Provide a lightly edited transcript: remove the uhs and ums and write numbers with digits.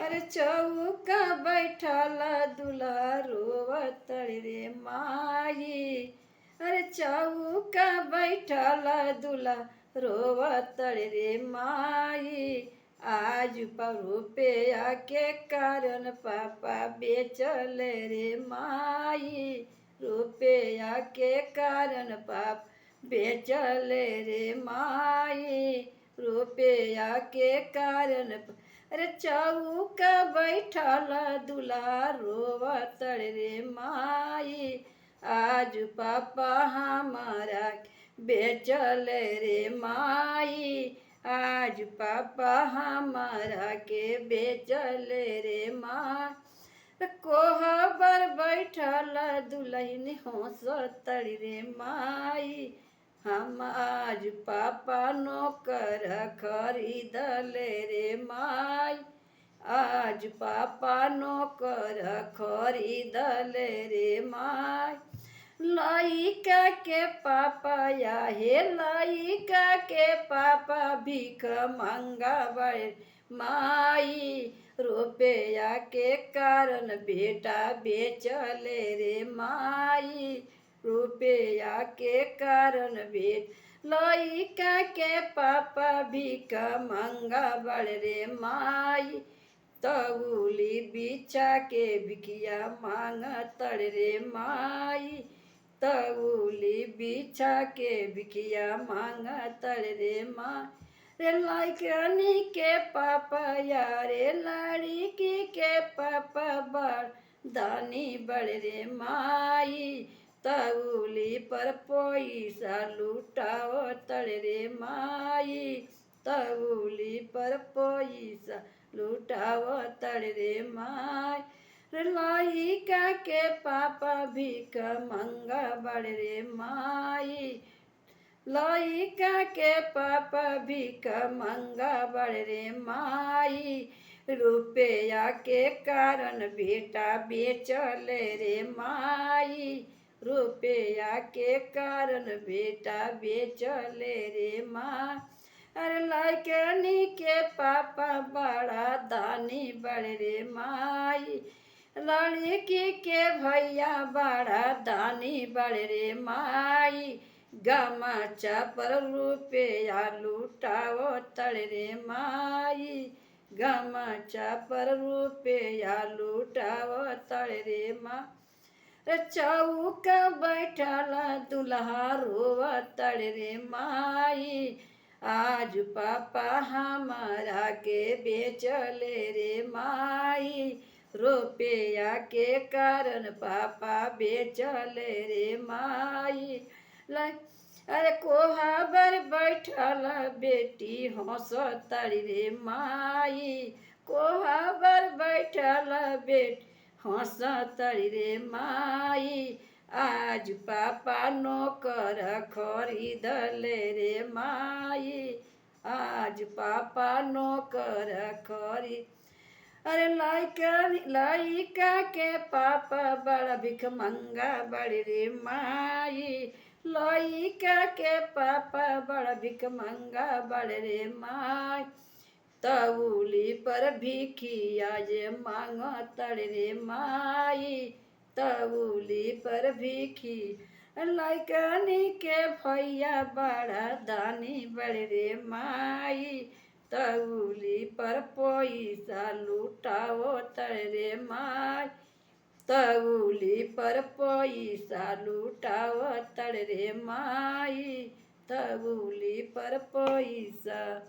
अरे चौका बैठल दूल्हा रोवत रे माई। अरे चौका बैठल दूल्हा रोवत रे माई। आज रुपया के कारण पापा बेचल रे माई। रुपया के कारण पाप बेचल रे माई। रुपया के कारण अरे चौका बैठल दूल्हा रोवत रे माई। आज पापा हमारा बेचल रे माई। आज पापा हमारा के बेचल रे माई। कोहबर बैठल दुल्हन हंसत रे माई। हम आज पापा नौकर खरीदल रे माई। आज पापा नौकर खरीदल रे माई। लइका के पापा या हे लइका के पापा भीख मंगा बड़े माई। रुपया के कारण बेटा बेचल रे माई। रुपया के कारण बेट लइका के पापा भीख मंगा बड़ रे माई। तउली बिछा के भिखिया मांगत रे माई। तउली बिछा के भिखिया मांगत रे माई। रे लइकनी के पापा यारे लड़की के पापा बड़ दानी बड़ रे माई। तउली पर पैसा लुटावत रे माई। तउली पर पैसा लुटावत रे माई। रे लइका के पापा भीख मंगा बड़ रे माई। लइका के पापा भीख मंगा बड़ रे माई। रुपया के कारण बेटा बेचल रे माई। रुपया के कारण बेटा बेचल रे माई। अरे लइकनी के पापा बड़ा दानी बड़ रे माई। लड़की के भैया बड़ा दानी बड़ रे माई। गमछा पर रुपया लुटावत रे माई। गमछा पर रुपया लुटावत रे माई। चौका बैठल दूल्हा रोवत रे माई। आज पापा हमारा के बेचल रे माई। रुपया के कारण पापा बेचल रे माई। अरे कोहबर बैठल बेटी हंसत रे माई। कोहबर बैठल बेटी हंसत रे माई। आज पापा नौकर खरीदल रे माई। आज पापा नौकर खरीद अरे लइका के पापा बड़ा भिख मंगा बड़ रे माई। लइका के पापा बड़ा भिख मंगा बड़ रे माई। तउली पर भिखिया जे मांगत रे माई। तउली पर भिखी लइकनी के भैया बड़ा दानी बड़ रे माई। तउली पर पैसा लुटावत रे माई। तउली पर पैसा लुटावत रे माई। तउली पर पैसा